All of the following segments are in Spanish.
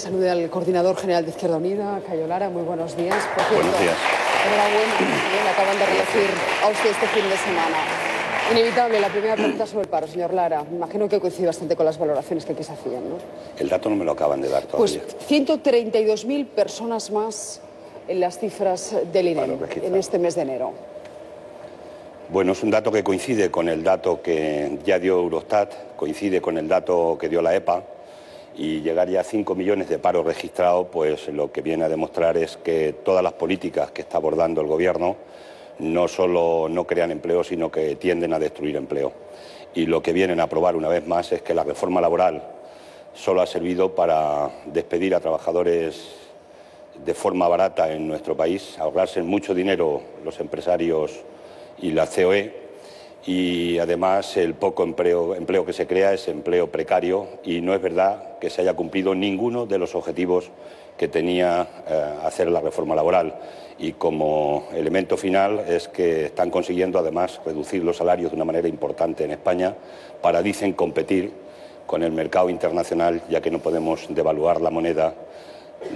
Salude al coordinador general de Izquierda Unida, Cayo Lara. Muy buenos días. Por cierto, buenos días. Enhorabuena, le acaban de reelegir a usted este fin de semana. Inevitable, la primera pregunta sobre el paro, señor Lara. Me imagino que coincide bastante con las valoraciones que aquí se hacían, ¿no? El dato no me lo acaban de dar todavía. Pues 132.000 personas más en las cifras del INEM en este mes de enero. Bueno, es un dato que coincide con el dato que ya dio Eurostat, coincide con el dato que dio la EPA, y llegar ya a 5 millones de paros registrados, pues lo que viene a demostrar es que todas las políticas que está abordando el Gobierno no solo no crean empleo, sino que tienden a destruir empleo. Y lo que vienen a aprobar una vez más es que la reforma laboral solo ha servido para despedir a trabajadores de forma barata en nuestro país, ahorrarse mucho dinero los empresarios y la COE, y además el poco empleo que se crea es empleo precario, y no es verdad que se haya cumplido ninguno de los objetivos que tenía hacer la reforma laboral. Y como elemento final es que están consiguiendo además reducir los salarios de una manera importante en España para, dicen, competir con el mercado internacional, ya que no podemos devaluar la moneda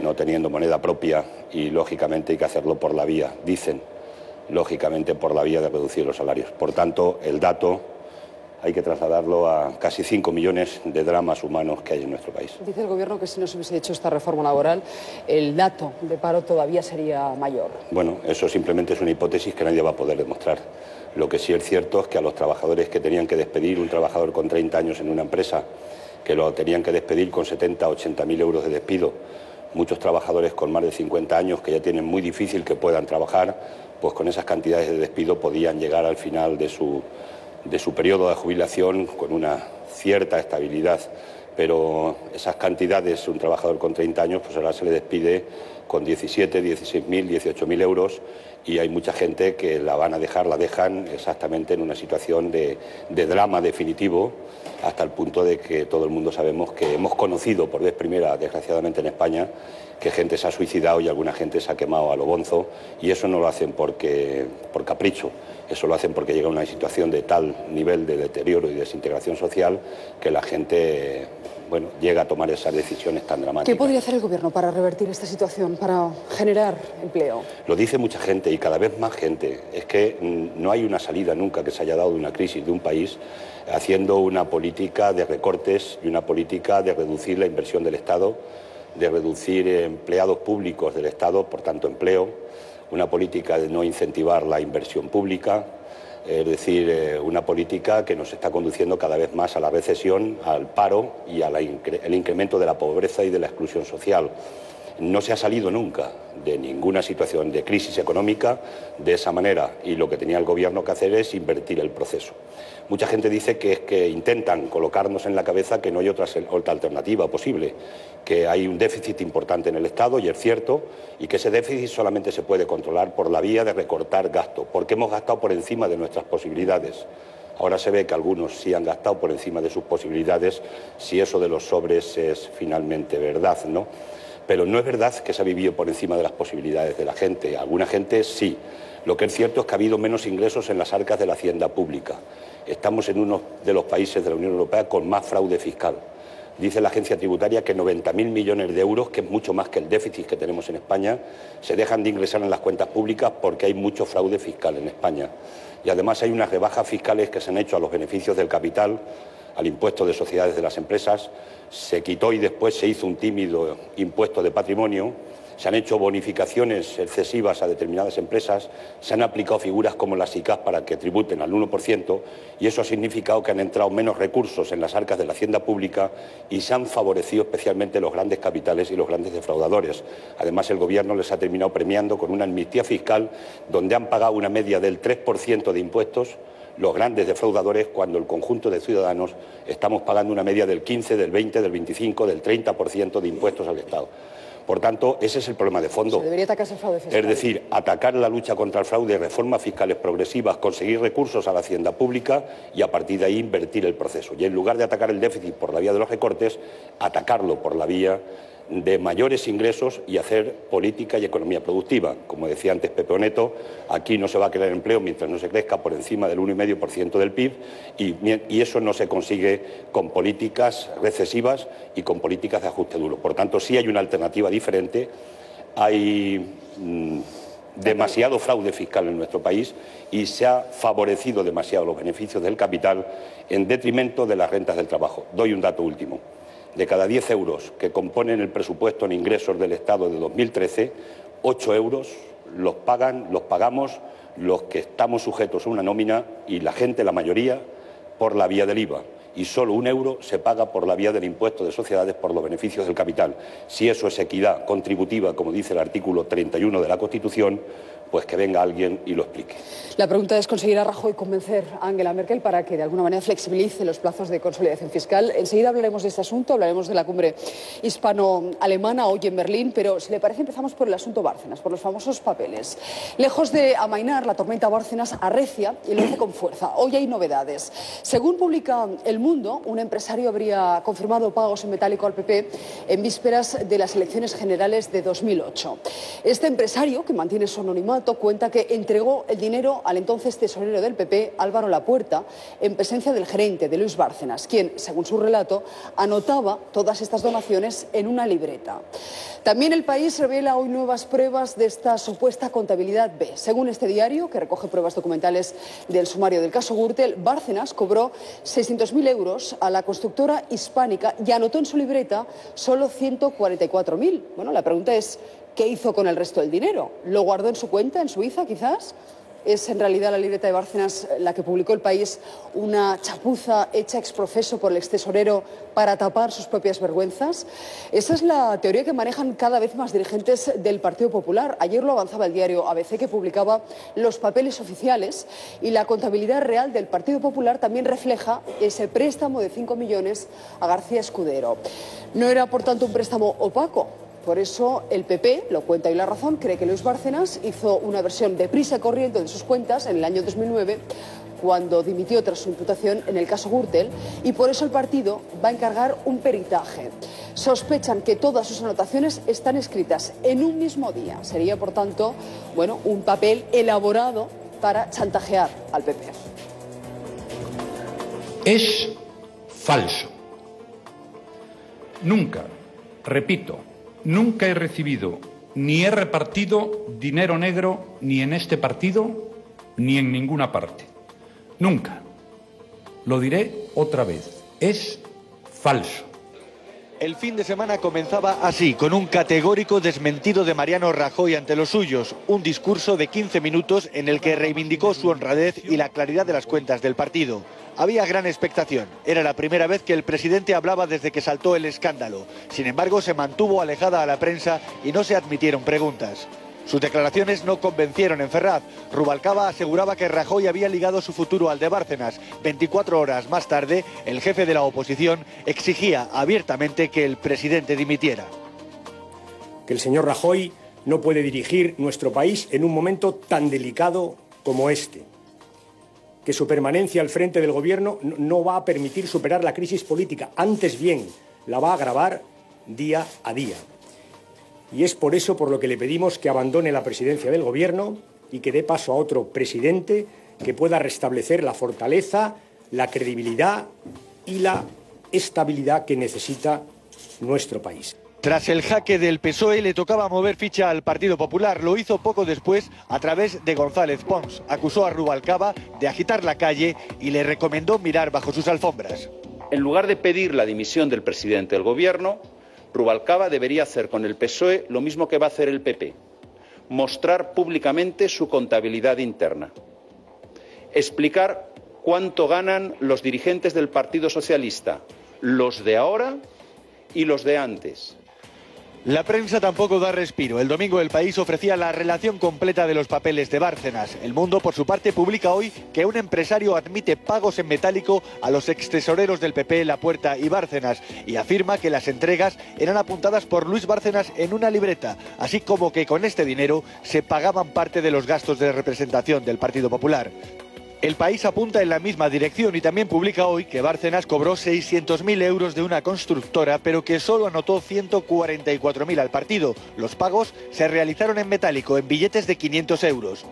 no teniendo moneda propia, y lógicamente hay que hacerlo por la vía, dicen, lógicamente por la vía de reducir los salarios. Por tanto, el dato hay que trasladarlo a casi 5 millones de dramas humanos que hay en nuestro país. Dice el Gobierno que si no se hubiese hecho esta reforma laboral, el dato de paro todavía sería mayor. Bueno, eso simplemente es una hipótesis que nadie va a poder demostrar. Lo que sí es cierto es que a los trabajadores que tenían que despedir, un trabajador con 30 años en una empresa, que lo tenían que despedir con 70 o 80.000 euros de despido, muchos trabajadores con más de 50 años que ya tienen muy difícil que puedan trabajar, pues con esas cantidades de despido podían llegar al final de su periodo de jubilación con una cierta estabilidad. Pero esas cantidades, un trabajador con 30 años, pues ahora se le despide con 17, 16.000, 18.000 euros, y hay mucha gente que la dejan exactamente en una situación de drama definitivo, hasta el punto de que todo el mundo sabemos que hemos conocido por vez primera, desgraciadamente en España, que gente se ha suicidado y alguna gente se ha quemado a lo bonzo, y eso no lo hacen por capricho, eso lo hacen porque llega a una situación de tal nivel de deterioro y desintegración social que la gente, bueno, llega a tomar esas decisiones tan dramáticas. ¿Qué podría hacer el Gobierno para revertir esta situación, para generar empleo? Lo dice mucha gente y cada vez más gente. Es que no hay una salida nunca que se haya dado de una crisis de un país haciendo una política de recortes y una política de reducir la inversión del Estado, de reducir empleados públicos del Estado, por tanto empleo, una política de no incentivar la inversión pública, es decir, una política que nos está conduciendo cada vez más a la recesión, al paro y al incremento de la pobreza y de la exclusión social. No se ha salido nunca de ninguna situación de crisis económica de esa manera, y lo que tenía el Gobierno que hacer es invertir el proceso. Mucha gente dice que es que intentan colocarnos en la cabeza que no hay otra alternativa posible, que hay un déficit importante en el Estado, y es cierto, y que ese déficit solamente se puede controlar por la vía de recortar gasto, porque hemos gastado por encima de nuestras posibilidades. Ahora se ve que algunos sí han gastado por encima de sus posibilidades, si eso de los sobres es finalmente verdad, ¿no? Pero no es verdad que se ha vivido por encima de las posibilidades de la gente. Alguna gente sí. Lo que es cierto es que ha habido menos ingresos en las arcas de la hacienda pública. Estamos en uno de los países de la Unión Europea con más fraude fiscal. Dice la agencia tributaria que 90.000 millones de euros, que es mucho más que el déficit que tenemos en España, se dejan de ingresar en las cuentas públicas porque hay mucho fraude fiscal en España. Y además hay unas rebajas fiscales que se han hecho a los beneficios del capital, al impuesto de sociedades de las empresas, se quitó y después se hizo un tímido impuesto de patrimonio, se han hecho bonificaciones excesivas a determinadas empresas, se han aplicado figuras como las SICAV para que tributen al 1%, y eso ha significado que han entrado menos recursos en las arcas de la hacienda pública y se han favorecido especialmente los grandes capitales y los grandes defraudadores. Además, el Gobierno les ha terminado premiando con una amnistía fiscal donde han pagado una media del 3% de impuestos los grandes defraudadores, cuando el conjunto de ciudadanos estamos pagando una media del 15, del 20, del 25, del 30% de impuestos al Estado. Por tanto, ese es el problema de fondo. Se debería atacarse el fraude fiscal. Es decir, atacar la lucha contra el fraude, reformas fiscales progresivas, conseguir recursos a la hacienda pública y a partir de ahí invertir el proceso. Y en lugar de atacar el déficit por la vía de los recortes, atacarlo por la vía de mayores ingresos y hacer política y economía productiva. Como decía antes Pepe Oneto, aquí no se va a crear empleo mientras no se crezca por encima del 1,5% del PIB y eso no se consigue con políticas recesivas y con políticas de ajuste duro. Por tanto, sí hay una alternativa diferente. Hay demasiado fraude fiscal en nuestro país y se ha favorecido demasiado los beneficios del capital en detrimento de las rentas del trabajo. Doy un dato último. De cada 10 euros que componen el presupuesto en ingresos del Estado de 2013, 8 euros los pagamos los que estamos sujetos a una nómina y la gente, la mayoría, por la vía del IVA. Y solo 1 euro se paga por la vía del impuesto de sociedades por los beneficios del capital. Si eso es equidad contributiva, como dice el artículo 31 de la Constitución, pues que venga alguien y lo explique. La pregunta es conseguir a Rajoy convencer a Angela Merkel para que de alguna manera flexibilice los plazos de consolidación fiscal. Enseguida hablaremos de este asunto, hablaremos de la cumbre hispano-alemana hoy en Berlín, pero si le parece empezamos por el asunto Bárcenas, por los famosos papeles. Lejos de amainar, la tormenta Bárcenas arrecia y lo hace con fuerza. Hoy hay novedades. Según publica El Mundo, un empresario habría confirmado pagos en metálico al PP en vísperas de las elecciones generales de 2008. Este empresario, que mantiene su anonimato, cuenta que entregó el dinero al entonces tesorero del PP, Álvaro Lapuerta, en presencia del gerente, de Luis Bárcenas, quien, según su relato, anotaba todas estas donaciones en una libreta. También El País revela hoy nuevas pruebas de esta supuesta contabilidad B. Según este diario, que recoge pruebas documentales del sumario del caso Gürtel, Bárcenas cobró 600.000 euros a la constructora hispánica y anotó en su libreta solo 144.000. Bueno, la pregunta es, ¿qué hizo con el resto del dinero? ¿Lo guardó en su cuenta en Suiza, quizás? ¿Es en realidad la libreta de Bárcenas la que publicó El País una chapuza hecha ex profeso por el extesorero para tapar sus propias vergüenzas? Esa es la teoría que manejan cada vez más dirigentes del Partido Popular. Ayer lo avanzaba el diario ABC, que publicaba los papeles oficiales, y la contabilidad real del Partido Popular también refleja ese préstamo de 5 millones a García Escudero. No era, por tanto, un préstamo opaco. Por eso el PP, lo cuenta hoy La Razón, cree que Luis Bárcenas hizo una versión deprisa y corriente de sus cuentas en el año 2009, cuando dimitió tras su imputación en el caso Gürtel, y por eso el partido va a encargar un peritaje. Sospechan que todas sus anotaciones están escritas en un mismo día. Sería, por tanto, bueno, un papel elaborado para chantajear al PP. Es falso. Nunca, repito, nunca he recibido ni he repartido dinero negro ni en este partido ni en ninguna parte. Nunca. Lo diré otra vez. Es falso. El fin de semana comenzaba así, con un categórico desmentido de Mariano Rajoy ante los suyos. Un discurso de 15 minutos en el que reivindicó su honradez y la claridad de las cuentas del partido. Había gran expectación. Era la primera vez que el presidente hablaba desde que saltó el escándalo. Sin embargo, se mantuvo alejada a la prensa y no se admitieron preguntas. Sus declaraciones no convencieron en Ferraz. Rubalcaba aseguraba que Rajoy había ligado su futuro al de Bárcenas. 24 horas más tarde, el jefe de la oposición exigía abiertamente que el presidente dimitiera. Que el señor Rajoy no puede dirigir nuestro país en un momento tan delicado como este. Que su permanencia al frente del gobierno no va a permitir superar la crisis política, antes bien, la va a agravar día a día. Y es por eso por lo que le pedimos que abandone la presidencia del gobierno y que dé paso a otro presidente que pueda restablecer la fortaleza, la credibilidad y la estabilidad que necesita nuestro país. Tras el jaque del PSOE le tocaba mover ficha al Partido Popular. Lo hizo poco después a través de González Pons. Acusó a Rubalcaba de agitar la calle y le recomendó mirar bajo sus alfombras. En lugar de pedir la dimisión del presidente del gobierno, Rubalcaba debería hacer con el PSOE lo mismo que va a hacer el PP. Mostrar públicamente su contabilidad interna. Explicar cuánto ganan los dirigentes del Partido Socialista, los de ahora y los de antes. La prensa tampoco da respiro. El domingo El País ofrecía la relación completa de los papeles de Bárcenas. El Mundo, por su parte, publica hoy que un empresario admite pagos en metálico a los extesoreros del PP, Lapuerta y Bárcenas, y afirma que las entregas eran apuntadas por Luis Bárcenas en una libreta, así como que con este dinero se pagaban parte de los gastos de representación del Partido Popular. El País apunta en la misma dirección y también publica hoy que Bárcenas cobró 600.000 euros de una constructora, pero que solo anotó 144.000 al partido. Los pagos se realizaron en metálico, en billetes de 500 euros.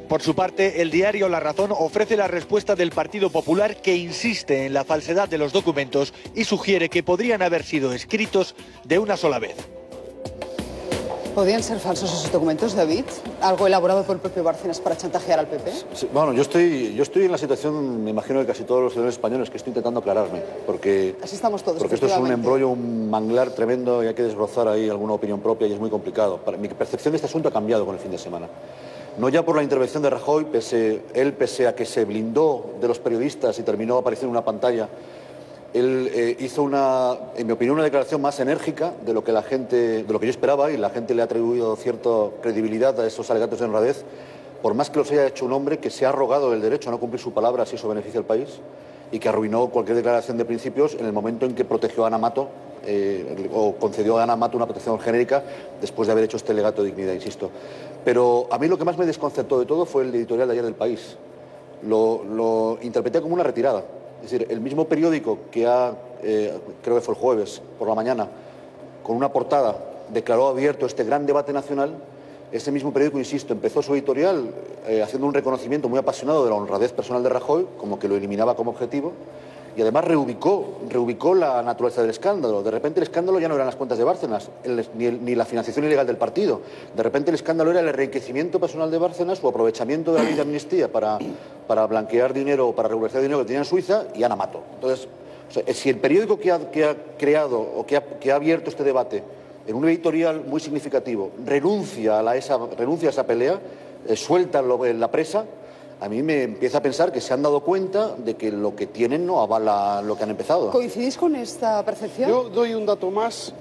Por su parte, el diario La Razón ofrece la respuesta del Partido Popular, que insiste en la falsedad de los documentos y sugiere que podrían haber sido escritos de una sola vez. ¿Podrían ser falsos esos documentos, David? ¿Algo elaborado por el propio Bárcenas para chantajear al PP? Sí, bueno, yo estoy en la situación, me imagino, de casi todos los ciudadanos españoles, que estoy intentando aclararme, porque, así estamos todos, porque esto es un embrollo, un manglar tremendo y hay que desbrozar ahí alguna opinión propia y es muy complicado. Mi percepción de este asunto ha cambiado con el fin de semana. No ya por la intervención de Rajoy, pese a que se blindó de los periodistas y terminó apareciendo en una pantalla. Él hizo en mi opinión, una declaración más enérgica de lo que yo esperaba, y la gente le ha atribuido cierta credibilidad a esos alegatos de honradez, por más que los haya hecho un hombre que se ha arrogado el derecho a no cumplir su palabra si eso beneficia al país, y que arruinó cualquier declaración de principios en el momento en que protegió a Ana Mato, o concedió a Ana Mato una protección genérica después de haber hecho este legato de dignidad, insisto. Pero a mí lo que más me desconcertó de todo fue el editorial de ayer del País. Lo interpreté como una retirada. Es decir, el mismo periódico que creo que fue el jueves por la mañana, con una portada, declaró abierto este gran debate nacional. Ese mismo periódico, insisto, empezó su editorial haciendo un reconocimiento muy apasionado de la honradez personal de Rajoy, como que lo eliminaba como objetivo, y además reubicó la naturaleza del escándalo. De repente el escándalo ya no eran las cuentas de Bárcenas, ni la financiación ilegal del partido. De repente el escándalo era el enriquecimiento personal de Bárcenas, su aprovechamiento de la ley de amnistía para blanquear dinero o para regularizar dinero que tenía en Suiza, y Ana Mato. Entonces, si el periódico que ha creado o que ha abierto este debate en un editorial muy significativo renuncia a esa pelea, suelta la presa, a mí me empieza a pensar que se han dado cuenta de que lo que tienen no avala lo que han empezado. ¿Coincidís con esta percepción? Yo doy un dato más,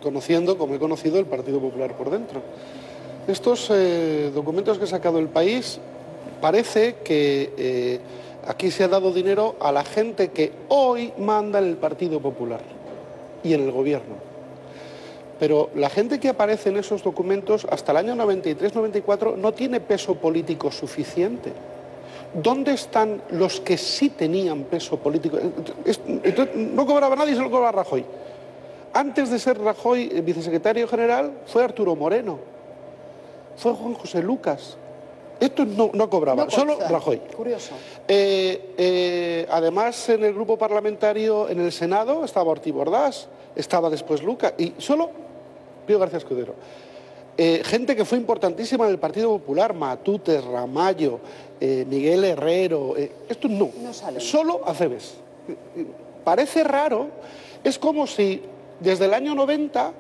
conociendo, como he conocido, el Partido Popular por dentro. Estos documentos que ha sacado el País, parece que aquí se ha dado dinero a la gente que hoy manda en el Partido Popular y en el Gobierno. Pero la gente que aparece en esos documentos hasta el año 93-94 no tiene peso político suficiente. ¿Dónde están los que sí tenían peso político? No cobraba nadie, solo cobraba Rajoy. Antes de ser Rajoy vicesecretario general, fue Arturo Moreno, fue Juan José Lucas. Estos no cobraban, solo Rajoy. Curioso. Además, en el grupo parlamentario, en el Senado, estaba Ortiz Bordás, estaba después Lucas, y solo Pío García Escudero. Gente que fue importantísima en el Partido Popular, Matute, Ramallo, Miguel Herrero, estos no salen. Solo Acebes. Parece raro, es como si desde el año 90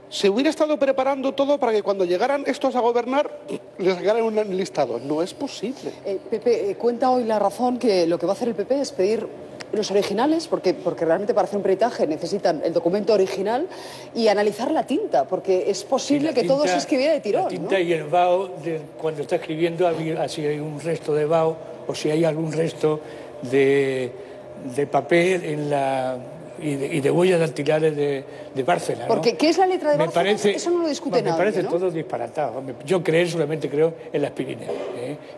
se hubiera estado preparando todo para que cuando llegaran estos a gobernar les sacaran un listado. No es posible. Pepe, cuenta hoy La Razón que lo que va a hacer el PP es pedir los originales, porque realmente para hacer un peritaje necesitan el documento original, y analizar la tinta, porque es posible que todo se escribiera de tirón. La tinta, ¿no? Y el vaho, cuando está escribiendo, si hay un resto de vaho o si hay algún resto de papel y de huellas dactilares de Bárcenas, ¿no? Porque ¿qué es la letra de Bárcenas? Eso no lo discute nadie, me parece, ¿no? todo disparatado. Yo solamente creo en las Pirineos.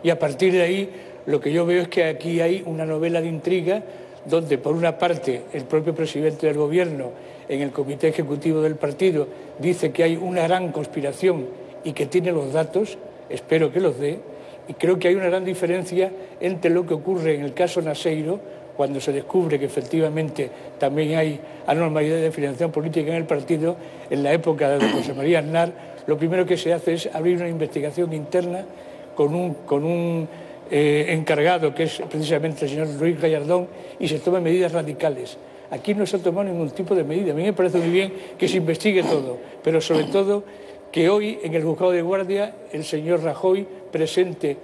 Y a partir de ahí, lo que yo veo es que aquí hay una novela de intriga donde, por una parte, el propio presidente del Gobierno, en el comité ejecutivo del partido, dice que hay una gran conspiración y que tiene los datos, espero que los dé, y creo que hay una gran diferencia entre lo que ocurre en el caso Naseiro, cuando se descubre que efectivamente también hay anormalidades de financiación política en el partido. En la época de José María Aznar, lo primero que se hace es abrir una investigación interna con un encargado, que es precisamente el señor Luis Gallardón, y se toman medidas radicales. Aquí no se ha tomado ningún tipo de medida. A mí me parece muy bien que se investigue todo, pero sobre todo que hoy en el juzgado de guardia el señor Rajoy presente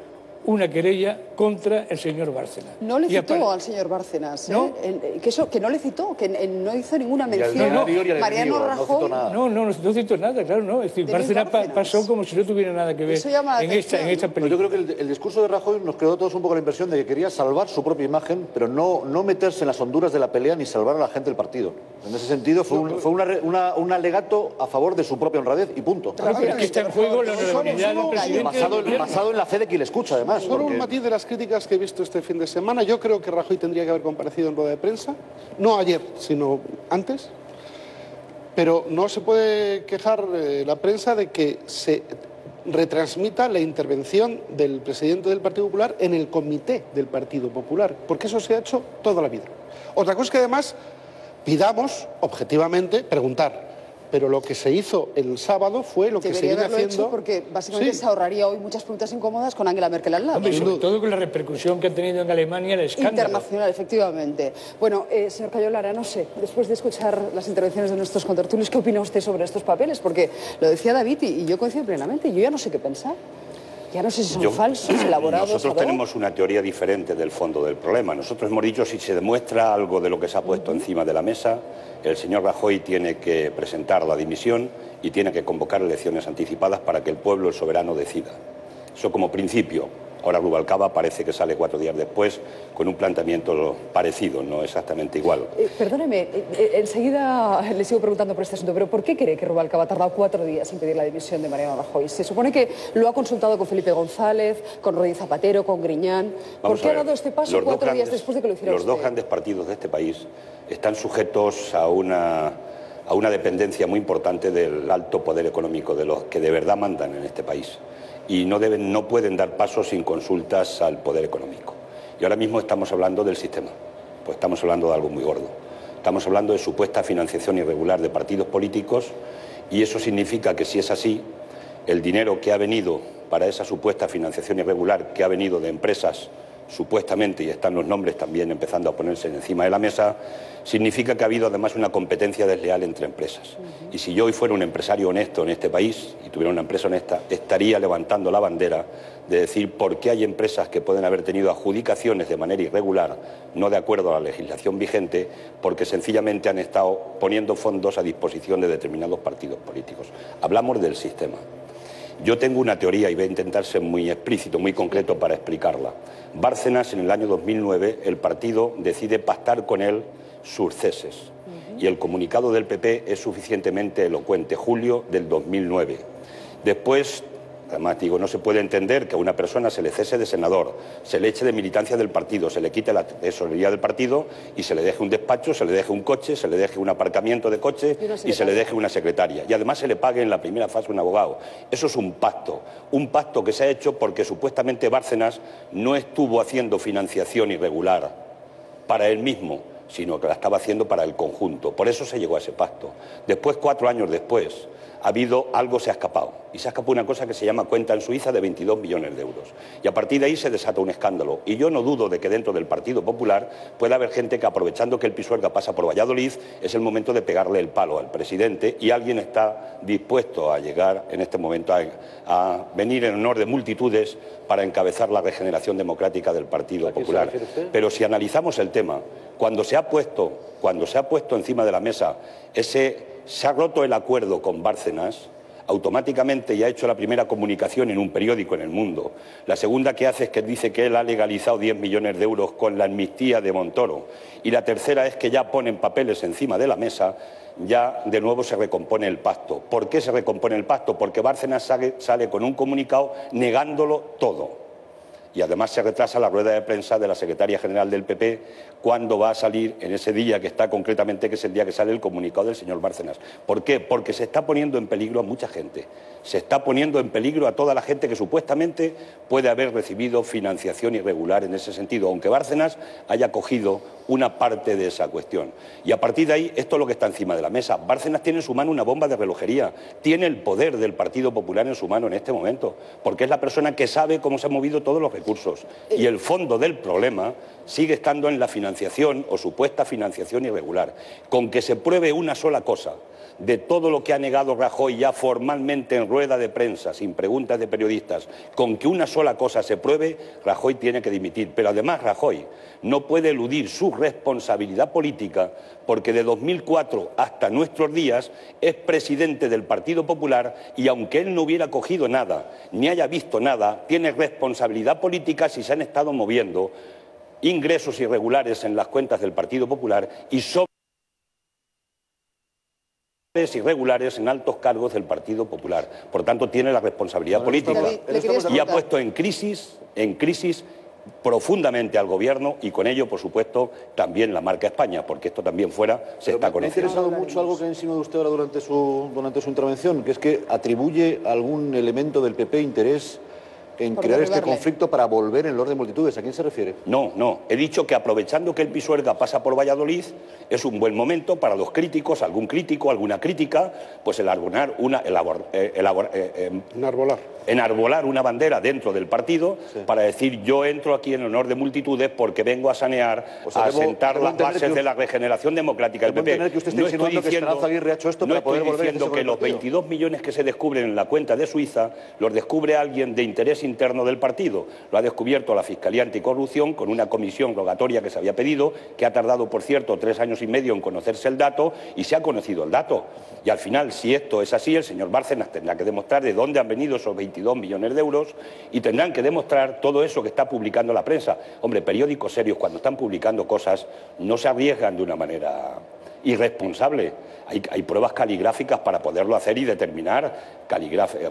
una querella contra el señor Bárcenas. No le citó al señor Bárcenas, ¿no? Que no le citó, que no hizo ninguna mención. Mariano Rajoy. No citó nada, claro, no. Es decir, Bárcenas pasó como si no tuviera nada que ver en esta película. Yo creo que el discurso de Rajoy nos creó a todos un poco la impresión de que quería salvar su propia imagen, pero no meterse en las honduras de la pelea ni salvar a la gente del partido. En ese sentido fue un alegato a favor de su propia honradez y punto. Claro, pero aquí está en juego la honorabilidad del presidente. Basado en la fe de quien le escucha, además. Solo un matiz de la las críticas que he visto este fin de semana, yo creo que Rajoy tendría que haber comparecido en rueda de prensa, no ayer, sino antes, pero no se puede quejar la prensa de que se retransmita la intervención del presidente del Partido Popular en el comité del Partido Popular, porque eso se ha hecho toda la vida. Otra cosa es que además pidamos, objetivamente, preguntar. Pero lo que se hizo el sábado fue lo que se viene haciendo... Hecho porque básicamente se ahorraría hoy muchas preguntas incómodas con Angela Merkel al lado. Hombre, sobre todo con la repercusión que ha tenido en Alemania el escándalo. Internacional, efectivamente. Bueno, señor Cayo Lara, no sé, después de escuchar las intervenciones de nuestros contertulios, ¿qué opina usted sobre estos papeles? Porque lo decía David y yo coincido plenamente, yo ya no sé qué pensar. Ya no sé si son falsos, elaborados. Nosotros tenemos una teoría diferente del fondo del problema. Nosotros hemos dicho, si se demuestra algo de lo que se ha puesto encima de la mesa, el señor Rajoy tiene que presentar la dimisión y tiene que convocar elecciones anticipadas para que el pueblo, el soberano, decida. Eso como principio. Ahora Rubalcaba parece que sale 4 días después con un planteamiento parecido, no exactamente igual. Perdóneme, enseguida le sigo preguntando por este asunto, pero ¿por qué cree que Rubalcaba ha tardado 4 días en pedir la dimisión de Mariano Rajoy? Se supone que lo ha consultado con Felipe González, con Rodríguez Zapatero, con Griñán. ¿Por qué ha dado este paso 4 días después de que lo hiciera usted? Los dos grandes partidos de este país están sujetos a una dependencia muy importante del alto poder económico, de los que de verdad mandan en este país. Y no pueden dar pasos sin consultas al poder económico. Y ahora mismo estamos hablando del sistema, pues estamos hablando de algo muy gordo. Estamos hablando de supuesta financiación irregular de partidos políticos y eso significa que si es así, el dinero que ha venido para esa supuesta financiación irregular, que ha venido de empresas supuestamente, y están los nombres también empezando a ponerse encima de la mesa, significa que ha habido además una competencia desleal entre empresas. Y si yo hoy fuera un empresario honesto en este país y tuviera una empresa honesta, estaría levantando la bandera de decir por qué hay empresas que pueden haber tenido adjudicaciones de manera irregular, no de acuerdo a la legislación vigente, porque sencillamente han estado poniendo fondos a disposición de determinados partidos políticos. Hablamos del sistema. Yo tengo una teoría y voy a intentar ser muy explícito, muy concreto para explicarla. Bárcenas, en el año 2009, el partido decide pactar con él sus ceses. Y el comunicado del PP es suficientemente elocuente, julio del 2009. Después, además digo, no se puede entender que a una persona se le cese de senador, se le eche de militancia del partido, se le quite la tesorería del partido y se le deje un despacho, se le deje un coche, se le deje un aparcamiento de coche y se le deje una secretaria. Y además se le pague en la primera fase un abogado. Eso es un pacto que se ha hecho porque supuestamente Bárcenas no estuvo haciendo financiación irregular para él mismo, sino que la estaba haciendo para el conjunto. Por eso se llegó a ese pacto. Después, 4 años después, algo se ha escapado. Y se ha escapado una cosa que se llama cuenta en Suiza de 22 millones de euros. Y a partir de ahí se desata un escándalo. Y yo no dudo de que dentro del Partido Popular pueda haber gente que, aprovechando que el Pisuerga pasa por Valladolid, es el momento de pegarle el palo al presidente y alguien está dispuesto a llegar en este momento a venir en honor de multitudes para encabezar la regeneración democrática del Partido Popular. Pero si analizamos el tema, cuando se ha puesto encima de la mesa se ha roto el acuerdo con Bárcenas, automáticamente ya ha hecho la primera comunicación en un periódico en El Mundo. La segunda que hace es que dice que él ha legalizado 10 millones de euros con la amnistía de Montoro. Y la tercera es que ya ponen papeles encima de la mesa, ya de nuevo se recompone el pacto. ¿Por qué se recompone el pacto? Porque Bárcenas sale con un comunicado negándolo todo. Y además se retrasa la rueda de prensa de la secretaria general del PP cuando va a salir en ese día que está concretamente, que es el día que sale el comunicado del señor Bárcenas. ¿Por qué? Porque se está poniendo en peligro a mucha gente. Se está poniendo en peligro a toda la gente que supuestamente puede haber recibido financiación irregular en ese sentido, aunque Bárcenas haya cogido una parte de esa cuestión. Y a partir de ahí, esto es lo que está encima de la mesa. Bárcenas tiene en su mano una bomba de relojería, tiene el poder del Partido Popular en su mano en este momento, porque es la persona que sabe cómo se han movido todos los recursos. Y el fondo del problema sigue estando en la financiación o supuesta financiación irregular. Con que se pruebe una sola cosa de todo lo que ha negado Rajoy ya formalmente en rueda de prensa, sin preguntas de periodistas, con que una sola cosa se pruebe, Rajoy tiene que dimitir. Pero además Rajoy no puede eludir su responsabilidad política porque de 2004 hasta nuestros días es presidente del Partido Popular y aunque él no hubiera cogido nada, ni haya visto nada, tiene responsabilidad política si se han estado moviendo ingresos irregulares en las cuentas del Partido Popular y irregulares en altos cargos del Partido Popular. Por tanto, tiene la responsabilidad política y ha puesto en crisis profundamente al Gobierno y con ello, por supuesto, también la marca España, porque esto también fuera se está conociendo. Me ha interesado mucho algo que ha insinuado usted ahora durante su intervención, que es que atribuye algún elemento del PP interés en crear este conflicto para volver en el orden de multitudes. ¿A quién se refiere? No. He dicho que aprovechando que el Pisuerga pasa por Valladolid, es un buen momento para los críticos, algún crítico, alguna crítica, pues enarbolar una bandera dentro del partido, sí, para decir yo entro aquí en honor de multitudes porque vengo a sanear, a sentar las bases de la regeneración democrática del PP. Que usted está insinuando que Esperanza Aguirre ha hecho esto para poder volver. No estoy diciendo que los 22 millones que se descubren en la cuenta de Suiza los descubre alguien de interés interno del partido. Lo ha descubierto la Fiscalía Anticorrupción con una comisión rogatoria que se había pedido, que ha tardado, por cierto, 3 años y medio en conocerse el dato, y se ha conocido el dato. Y al final, si esto es así, el señor Bárcenas tendrá que demostrar de dónde han venido esos 22 millones de euros y tendrán que demostrar todo eso que está publicando la prensa. Hombre, periódicos serios, cuando están publicando cosas, no se arriesgan de una manera irresponsable. Hay pruebas caligráficas para poderlo hacer y determinar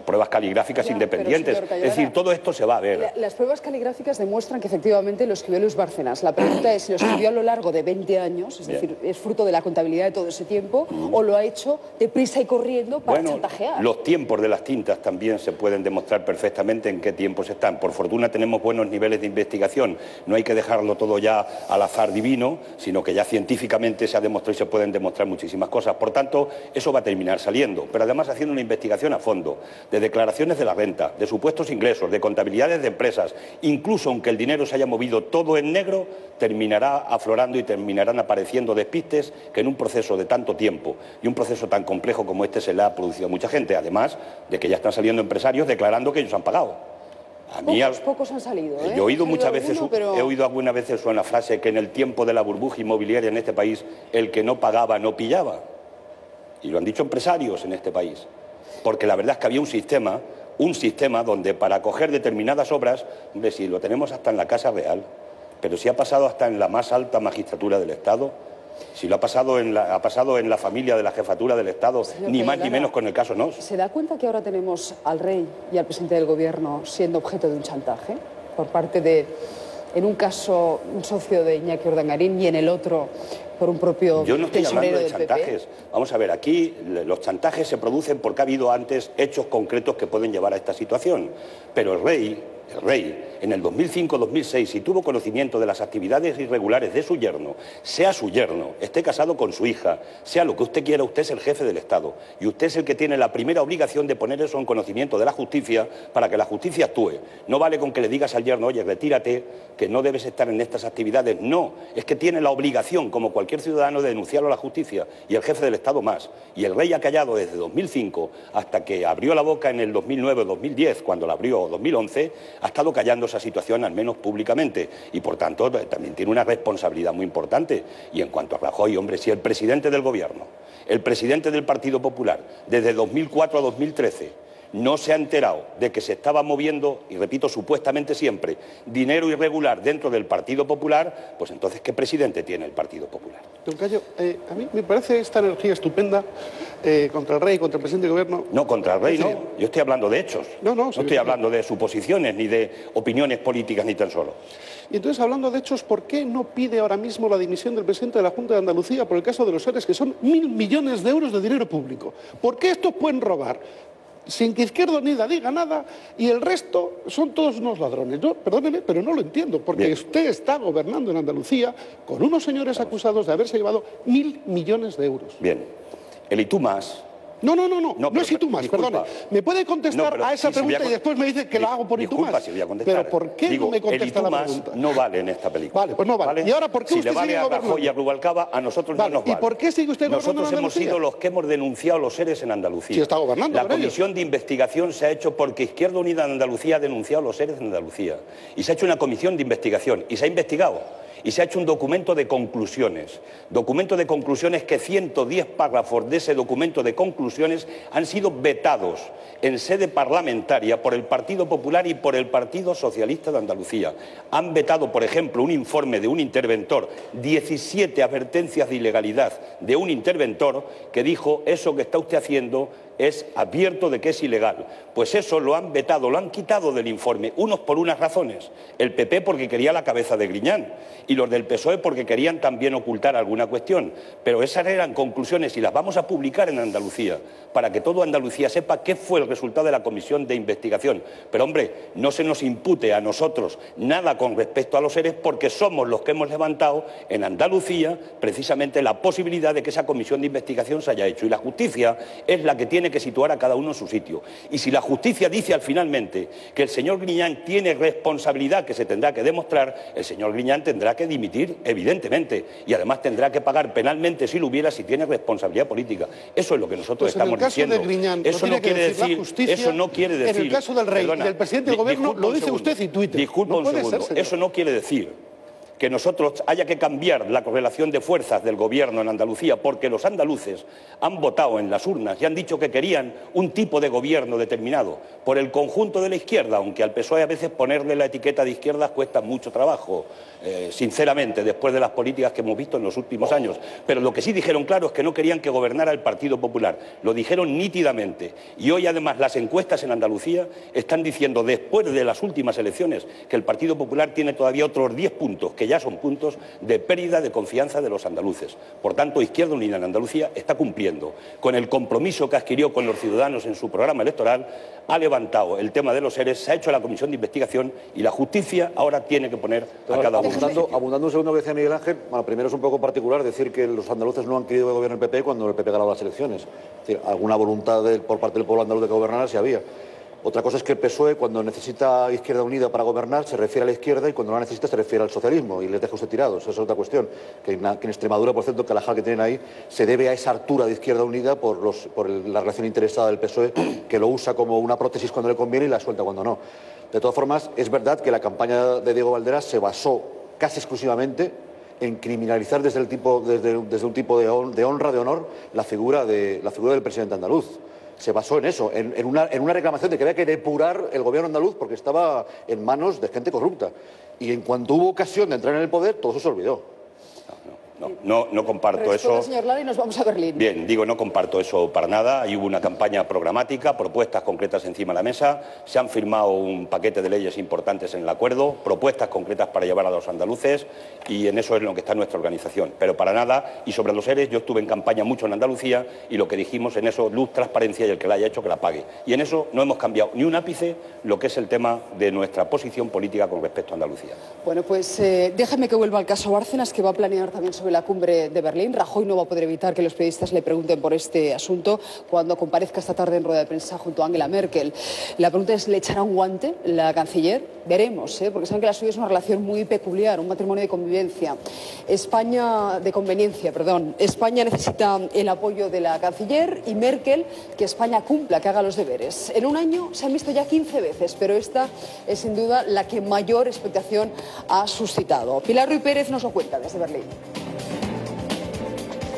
pruebas caligráficas independientes. Pero, señor, es decir, todo esto se va a ver. Las pruebas caligráficas demuestran que efectivamente lo escribió Luis Bárcenas. La pregunta es si lo escribió a lo largo de 20 años, es decir, es fruto de la contabilidad de todo ese tiempo, o lo ha hecho deprisa y corriendo para chantajear. Los tiempos de las tintas también se pueden demostrar perfectamente en qué tiempos están. Por fortuna tenemos buenos niveles de investigación. No hay que dejarlo todo ya al azar divino, sino que ya científicamente se ha demostrado y se pueden demostrar muchísimas cosas. Por tanto, eso va a terminar saliendo, pero además haciendo una investigación a fondo, de declaraciones de la renta, de supuestos ingresos, de contabilidades de empresas, incluso aunque el dinero se haya movido todo en negro, terminará aflorando y terminarán apareciendo despistes que en un proceso de tanto tiempo y un proceso tan complejo como este se le ha producido a mucha gente, además de que ya están saliendo empresarios declarando que ellos han pagado. Pocos han salido. Yo he oído muchas veces, he oído algunas veces una frase que en el tiempo de la burbuja inmobiliaria en este país, el que no pagaba no pillaba. Y lo han dicho empresarios en este país. Porque la verdad es que había un sistema donde para coger determinadas obras, hombre, si lo tenemos hasta en la Casa Real, pero si ha pasado hasta en la más alta magistratura del Estado, si lo ha pasado en la familia de la jefatura del Estado, señor, ni más ni menos con el caso Nos. ¿Se da cuenta que ahora tenemos al rey y al presidente del Gobierno siendo objeto de un chantaje por parte de, en un caso, un socio de Iñaki Urdangarín y en el otro por un propio Yo no estoy hablando de chantajes. PP? Vamos a ver, aquí los chantajes se producen porque ha habido antes hechos concretos que pueden llevar a esta situación. Pero el rey, en el 2005-2006, si tuvo conocimiento de las actividades irregulares de su yerno, sea su yerno, esté casado con su hija, sea lo que usted quiera, usted es el jefe del Estado. Y usted es el que tiene la primera obligación de poner eso en conocimiento de la justicia para que la justicia actúe. No vale con que le digas al yerno, oye, retírate, que no debes estar en estas actividades. No, es que tiene la obligación, como cualquier ciudadano, de denunciarlo a la justicia. Y el jefe del Estado más. Y el rey ha callado desde 2005 hasta que abrió la boca en el 2009 o 2010, cuando la abrió, o 2011, ha estado callando esa situación, al menos públicamente, y por tanto también tiene una responsabilidad muy importante. Y en cuanto a Rajoy, hombre, si el presidente del Gobierno, el presidente del Partido Popular, desde 2004 a 2013, no se ha enterado de que se estaba moviendo, y repito, supuestamente siempre, dinero irregular dentro del Partido Popular, pues entonces, ¿qué presidente tiene el Partido Popular? Don Cayo, a mí me parece esta energía estupenda contra el rey, contra el presidente del Gobierno. No, contra el rey no. Yo estoy hablando de hechos. No estoy hablando de suposiciones, ni de opiniones políticas, ni tan solo. Y entonces, hablando de hechos, ¿por qué no pide ahora mismo la dimisión del presidente de la Junta de Andalucía por el caso de los ERES, que son 1.000 millones de euros de dinero público? ¿Por qué estos pueden robar sin que Izquierda Unida diga nada y el resto son todos unos ladrones? Yo, perdóneme, pero no lo entiendo, porque usted está gobernando en Andalucía con unos señores acusados de haberse llevado 1.000 millones de euros. Bien, el y tú más. No es y tú más, perdone. ¿Me puede contestar a esa pregunta y después me dice que la hago por y tú más? Si voy a contestar. Pero ¿por qué no me contesta la pregunta? No vale en esta película. Vale, pues no vale. ¿Y ahora por qué si usted le vale sigue a gobernando? Rajoy y a Rubalcaba, a nosotros no nos vale. ¿Y por qué sigue usted gobernando en Nosotros hemos Andalucía? sido los que hemos denunciado los ERES en Andalucía. Sí, está gobernando. La comisión de investigación se ha hecho porque Izquierda Unida en Andalucía ha denunciado los ERES en Andalucía. Y se ha hecho una comisión de investigación y se ha investigado. Y se ha hecho un documento de conclusiones que 110 párrafos de ese documento de conclusiones han sido vetados en sede parlamentaria por el Partido Popular y por el Partido Socialista de Andalucía. Han vetado, por ejemplo, un informe de un interventor, 17 advertencias de ilegalidad de un interventor que dijo: eso que está usted haciendo es abierto de que es ilegal. Pues eso lo han vetado, lo han quitado del informe, unos por unas razones. El PP porque quería la cabeza de Griñán y los del PSOE porque querían también ocultar alguna cuestión. Pero esas eran conclusiones y las vamos a publicar en Andalucía, para que toda Andalucía sepa qué fue el resultado de la comisión de investigación. Pero, hombre, no se nos impute a nosotros nada con respecto a los ERE, porque somos los que hemos levantado en Andalucía precisamente la posibilidad de que esa comisión de investigación se haya hecho. Y la justicia es la que tiene que situar a cada uno en su sitio. Y si la justicia dice finalmente que el señor Griñán tiene responsabilidad que se tendrá que demostrar, el señor Griñán tendrá que dimitir, evidentemente, y además tendrá que pagar penalmente si lo hubiera, si tiene responsabilidad política. Eso es lo que nosotros estamos diciendo. De Griñán, eso no quiere decir, justicia, eso no quiere decir. En el caso del rey y del presidente del gobierno lo dice usted en Twitter. Disculpa un segundo. Eso no quiere decir que nosotros haya que cambiar la correlación de fuerzas del gobierno en Andalucía, porque los andaluces han votado en las urnas y han dicho que querían un tipo de gobierno determinado por el conjunto de la izquierda, aunque al PSOE a veces ponerle la etiqueta de izquierda cuesta mucho trabajo, sinceramente, después de las políticas que hemos visto en los últimos años. Pero lo que sí dijeron claro es que no querían que gobernara el Partido Popular. Lo dijeron nítidamente. Y hoy, además, las encuestas en Andalucía están diciendo, después de las últimas elecciones, que el Partido Popular tiene todavía otros 10 puntos, que ya son puntos de pérdida de confianza de los andaluces. Por tanto, Izquierda Unida en Andalucía está cumpliendo con el compromiso que adquirió con los ciudadanos en su programa electoral, ha levantado el tema de los ERE, se ha hecho la comisión de investigación y la justicia ahora tiene que poner a cada uno. Abundando un segundo que decía Miguel Ángel, bueno, primero es un poco particular decir que los andaluces no han querido que gobierne el PP cuando el PP ganó las elecciones. Es decir, alguna voluntad por parte del pueblo andaluz de que gobernara sí había. Otra cosa es que el PSOE, cuando necesita Izquierda Unida para gobernar, se refiere a la izquierda y cuando no la necesita se refiere al socialismo y les deja usted tirados. Esa es otra cuestión. Que en Extremadura, por cierto, que la JAL que tienen ahí se debe a esa hartura de Izquierda Unida por la relación interesada del PSOE, que lo usa como una prótesis cuando le conviene y la suelta cuando no. De todas formas, es verdad que la campaña de Diego Valderas se basó casi exclusivamente en criminalizar desde un tipo de honra, de honor, la figura del presidente andaluz. Se basó en eso, en una reclamación de que había que depurar el gobierno andaluz porque estaba en manos de gente corrupta. Y en cuanto hubo ocasión de entrar en el poder, todo eso se olvidó. No comparto eso. Señor Lara, y nos vamos a Berlín. Bien, digo, no comparto eso para nada. Ahí hubo una campaña programática, propuestas concretas encima de la mesa, se han firmado un paquete de leyes importantes en el acuerdo, propuestas concretas para llevar a los andaluces, y en eso es lo que está nuestra organización. Pero para nada, y sobre los ERE, yo estuve en campaña mucho en Andalucía y lo que dijimos en eso, luz, transparencia, y el que la haya hecho que la pague. Y en eso no hemos cambiado ni un ápice lo que es el tema de nuestra posición política con respecto a Andalucía. Bueno, pues déjame que vuelva al caso Bárcenas, que va a planear también sobre la cumbre de Berlín. Rajoy no va a poder evitar que los periodistas le pregunten por este asunto cuando comparezca esta tarde en rueda de prensa junto a Angela Merkel. La pregunta es, ¿le echará un guante la canciller? Veremos, porque saben que la suya es una relación muy peculiar, un matrimonio de convivencia. España necesita el apoyo de la canciller y Merkel que España cumpla, que haga los deberes. En un año se han visto ya 15 veces, pero esta es sin duda la que mayor expectación ha suscitado. Pilar Ruiz Pérez nos lo cuenta desde Berlín.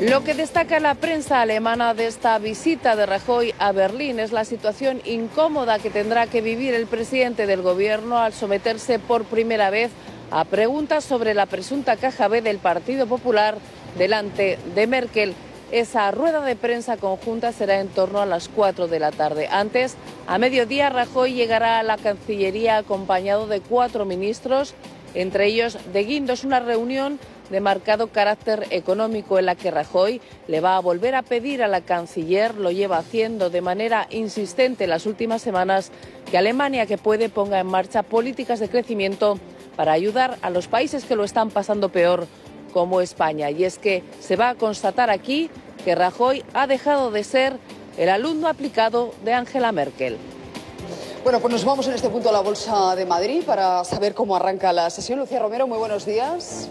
Lo que destaca la prensa alemana de esta visita de Rajoy a Berlín es la situación incómoda que tendrá que vivir el presidente del gobierno al someterse por primera vez a preguntas sobre la presunta caja B del Partido Popular delante de Merkel. Esa rueda de prensa conjunta será en torno a las 4 de la tarde. Antes, a mediodía, Rajoy llegará a la Cancillería acompañado de 4 ministros, entre ellos de Guindos, una reunión de marcado carácter económico en la que Rajoy le va a volver a pedir a la canciller, lo lleva haciendo de manera insistente en las últimas semanas, que Alemania, que puede, ponga en marcha políticas de crecimiento para ayudar a los países que lo están pasando peor, como España. Y es que se va a constatar aquí que Rajoy ha dejado de ser el alumno aplicado de Angela Merkel. Bueno, pues nos vamos en este punto a la Bolsa de Madrid para saber cómo arranca la sesión. Lucía Romero, muy buenos días.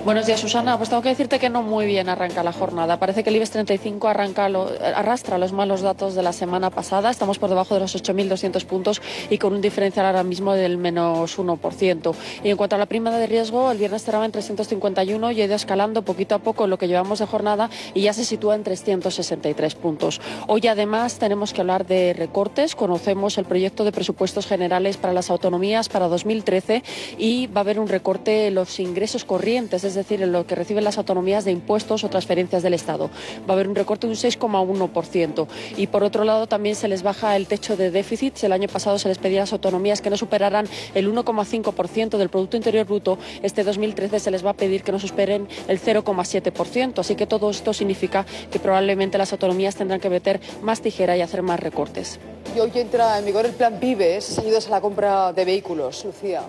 Buenos días, Susana. Pues tengo que decirte que no muy bien arranca la jornada. Parece que el IBEX 35 arrastra los malos datos de la semana pasada. Estamos por debajo de los 8.200 puntos y con un diferencial ahora mismo del menos 1%. Y en cuanto a la prima de riesgo, el viernes cerraba en 351 y ha ido escalando poquito a poco lo que llevamos de jornada y ya se sitúa en 363 puntos. Hoy además tenemos que hablar de recortes. Conocemos el proyecto de presupuestos generales para las autonomías para 2013 y va a haber un recorte en los ingresos corrientes, es decir, en lo que reciben las autonomías de impuestos o transferencias del Estado. Va a haber un recorte de un 6,1%. Y por otro lado también se les baja el techo de déficit. El año pasado se les pedía a las autonomías que no superaran el 1,5% del Producto Interior Bruto. Este 2013 se les va a pedir que no superen el 0,7%. Así que todo esto significa que probablemente las autonomías tendrán que meter más tijera y hacer más recortes. Y hoy entra en vigor el Plan PIBE, esas ayudas a la compra de vehículos. Lucía.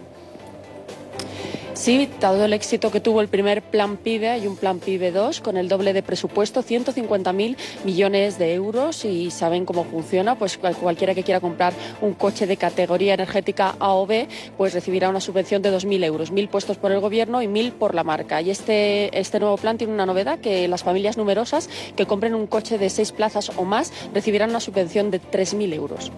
Sí, dado el éxito que tuvo el primer Plan PIBE, hay un Plan PIBE 2 con el doble de presupuesto, 150.000 millones de euros, y saben cómo funciona, pues cualquiera que quiera comprar un coche de categoría energética A o B, pues recibirá una subvención de 2.000 euros, 1.000 puestos por el gobierno y 1.000 por la marca. Y este nuevo plan tiene una novedad, que las familias numerosas que compren un coche de 6 plazas o más recibirán una subvención de 3.000 euros.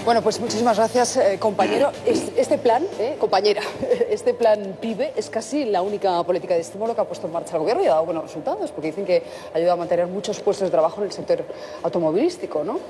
Bueno, pues muchísimas gracias, compañero. Este plan, compañera, este plan PIBE es casi la única política de estímulo que ha puesto en marcha el gobierno y ha dado buenos resultados, porque dicen que ayuda a mantener muchos puestos de trabajo en el sector automovilístico, ¿no?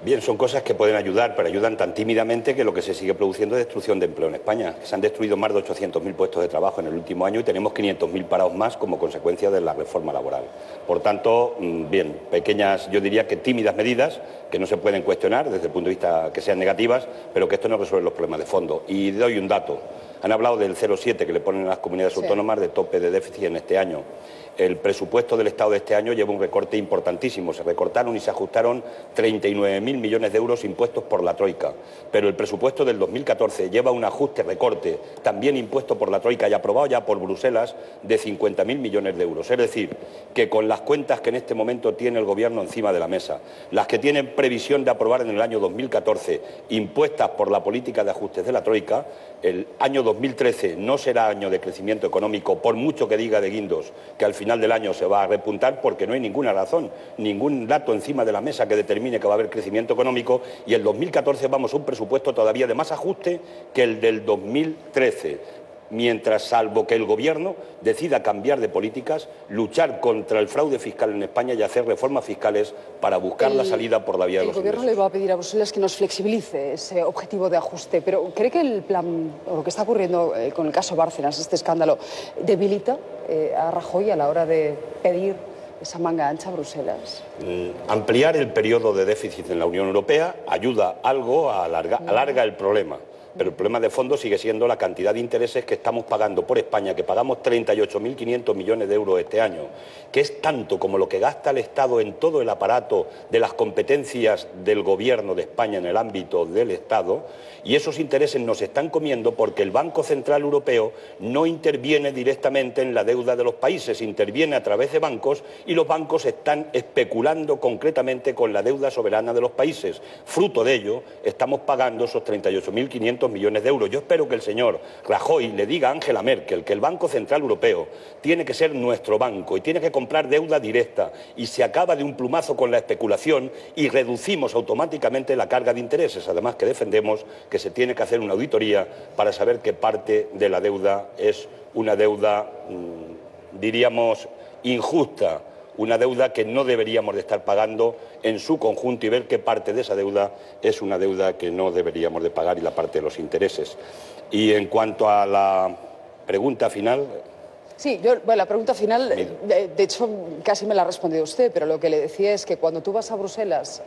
Bien, son cosas que pueden ayudar, pero ayudan tan tímidamente que lo que se sigue produciendo es destrucción de empleo en España. Se han destruido más de 800.000 puestos de trabajo en el último año y tenemos 500.000 parados más como consecuencia de la reforma laboral. Por tanto, bien, pequeñas, yo diría que tímidas medidas que no se pueden cuestionar desde el punto de vista que sean negativas, pero que esto no resuelve los problemas de fondo. Y doy un dato. Han hablado del 0,7 que le ponen a las comunidades autónomas de tope de déficit en este año. El presupuesto del Estado de este año lleva un recorte importantísimo. Se recortaron y se ajustaron 39.000 millones de euros impuestos por la Troika. Pero el presupuesto del 2014 lleva un ajuste, recorte, también impuesto por la Troika y aprobado ya por Bruselas, de 50.000 millones de euros. Es decir, que con las cuentas que en este momento tiene el Gobierno encima de la mesa, las que tienen previsión de aprobar en el año 2014, impuestas por la política de ajustes de la Troika, el año 2013 no será año de crecimiento económico, por mucho que diga de Guindos que al final del año se va a repuntar, porque no hay ninguna razón, ningún dato encima de la mesa que determine que va a haber crecimiento económico, y el 2014 vamos a un presupuesto todavía de más ajuste que el del 2013. Mientras, salvo que el Gobierno decida cambiar de políticas, luchar contra el fraude fiscal en España y hacer reformas fiscales para buscar la salida por la vía de los ingresos. El Gobierno le va a pedir a Bruselas que nos flexibilice ese objetivo de ajuste, pero ¿cree que el plan, o lo que está ocurriendo con el caso Bárcenas, este escándalo, debilita a Rajoy a la hora de pedir esa manga ancha a Bruselas? Ampliar el periodo de déficit en la Unión Europea ayuda algo a alarga el problema. Pero el problema de fondo sigue siendo la cantidad de intereses que estamos pagando por España, que pagamos 38.500 millones de euros este año, que es tanto como lo que gasta el Estado en todo el aparato de las competencias del Gobierno de España en el ámbito del Estado, y esos intereses nos están comiendo porque el Banco Central Europeo no interviene directamente en la deuda de los países, interviene a través de bancos, y los bancos están especulando concretamente con la deuda soberana de los países. Fruto de ello, estamos pagando esos 38.500 millones de euros. Yo espero que el señor Rajoy le diga a Angela Merkel que el Banco Central Europeo tiene que ser nuestro banco y tiene que comprar deuda directa, y se acaba de un plumazo con la especulación y reducimos automáticamente la carga de intereses. Además, que defendemos que se tiene que hacer una auditoría para saber qué parte de la deuda es una deuda, diríamos, injusta, una deuda que no deberíamos de estar pagando en su conjunto, y ver qué parte de esa deuda es una deuda que no deberíamos de pagar, y la parte de los intereses. Y en cuanto a la pregunta final... Sí, la pregunta final, de hecho, casi me la ha respondido usted, pero lo que le decía es que cuando tú vas a Bruselas,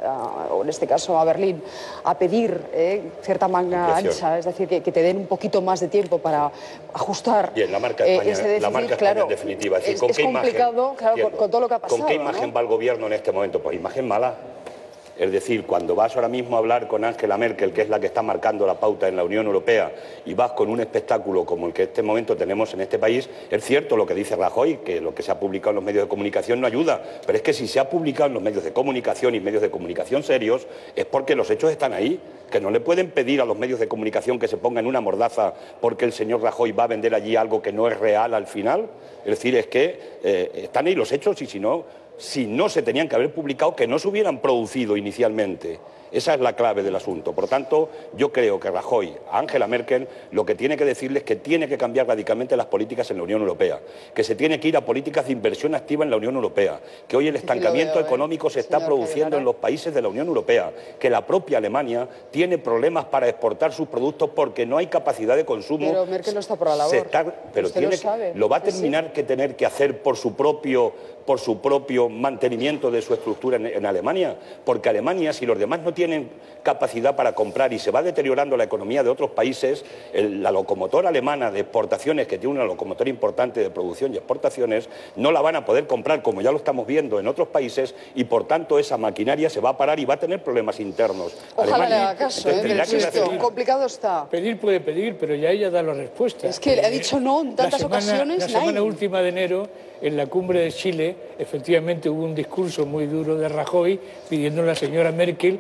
o en este caso a Berlín, a pedir cierta manga ancha, es decir, que te den un poquito más de tiempo para ajustar la marca España, ese déficit, la marca España, en definitiva. Es decir, es complicado, claro, con todo lo que ha pasado. ¿Con qué imagen va el Gobierno en este momento? Pues imagen mala. Es decir, cuando vas ahora mismo a hablar con Angela Merkel, que es la que está marcando la pauta en la Unión Europea, y vas con un espectáculo como el que en este momento tenemos en este país, es cierto lo que dice Rajoy, que lo que se ha publicado en los medios de comunicación no ayuda, pero es que si se ha publicado en los medios de comunicación, y medios de comunicación serios, es porque los hechos están ahí, que no le pueden pedir a los medios de comunicación que se pongan una mordaza porque el señor Rajoy va a vender allí algo que no es real al final. Es decir, es que están ahí los hechos, y si no, si no se tenían que haber publicado, que no se hubieran producido inicialmente. Esa es la clave del asunto. Por lo tanto, yo creo que Rajoy, a Angela Merkel, lo que tiene que decirles es que tiene que cambiar radicalmente las políticas en la Unión Europea, que se tiene que ir a políticas de inversión activa en la Unión Europea, que hoy el estancamiento económico se está produciendo en los países de la Unión Europea, que la propia Alemania tiene problemas para exportar sus productos porque no hay capacidad de consumo. Pero Merkel no está por la labor. Pero usted lo sabe. lo va a terminar que tener que hacer por su propio mantenimiento de su estructura en Alemania, porque Alemania, si los demás no tienen capacidad para comprar y se va deteriorando la economía de otros países, la locomotora alemana de exportaciones, que tiene una locomotora importante de producción y exportaciones, no la van a poder comprar, como ya lo estamos viendo en otros países, y por tanto esa maquinaria se va a parar y va a tener problemas internos. Ojalá le haga caso, complicado está. Pedir puede pedir, pero ya ella da la respuesta. Es que ha dicho no en tantas ocasiones. La semana última de enero, en la cumbre de Chile, efectivamente hubo un discurso muy duro de Rajoy pidiendo a la señora Merkel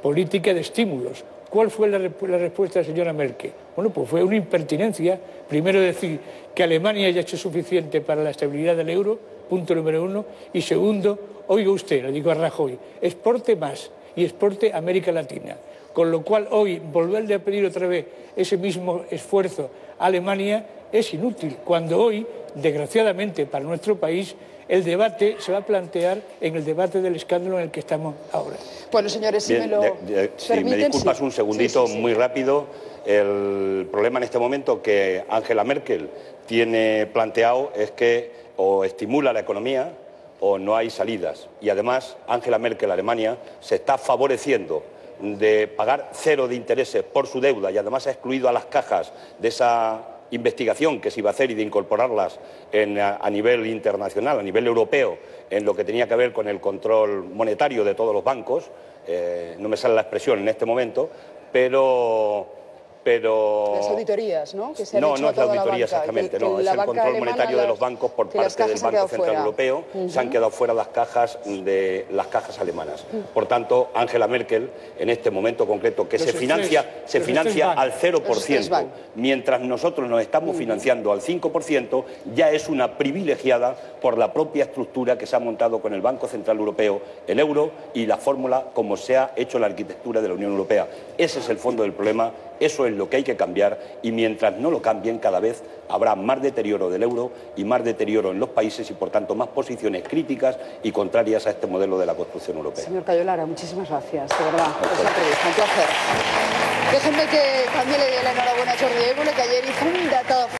política de estímulos. ¿Cuál fue la respuesta de la señora Merkel? Bueno, pues fue una impertinencia. Primero decir que Alemania ya ha hecho suficiente para la estabilidad del euro, punto número uno. Y segundo, oiga usted, le digo a Rajoy, exporte más y exporte a América Latina. Con lo cual hoy volverle a pedir otra vez ese mismo esfuerzo a Alemania es inútil, cuando hoy, desgraciadamente para nuestro país, el debate se va a plantear en el debate del escándalo en el que estamos ahora. Bueno, señores, si me disculpas un segundito, muy rápido. El problema en este momento que Angela Merkel tiene planteado es que o estimula la economía o no hay salidas. Y además, Angela Merkel, Alemania, se está favoreciendo de pagar cero de intereses por su deuda y además ha excluido a las cajas de esa investigación que se iba a hacer y de incorporarlas a nivel internacional, a nivel europeo, en lo que tenía que ver con el control monetario de todos los bancos. No me sale la expresión en este momento, pero las auditorías, ¿no? Que se han hecho no a es la toda auditoría banca, exactamente, no, es el control monetario de los bancos por parte del Banco Central Europeo. Se han quedado fuera las cajas alemanas. Por tanto, Angela Merkel, en este momento concreto, que se financia al 0%, mientras nosotros nos estamos financiando al 5%, ya es una privilegiada por la propia estructura que se ha montado con el Banco Central Europeo, el euro y la fórmula como se ha hecho la arquitectura de la Unión Europea. Ese es el fondo del problema. Eso es lo que hay que cambiar y mientras no lo cambien cada vez habrá más deterioro del euro y más deterioro en los países y por tanto más posiciones críticas y contrarias a este modelo de la construcción europea. Señor Cayo Lara, muchísimas gracias, de verdad, por esta entrevista, un placer. Déjenme que también le dé la enhorabuena a Jordi Évole, que ayer hizo un dato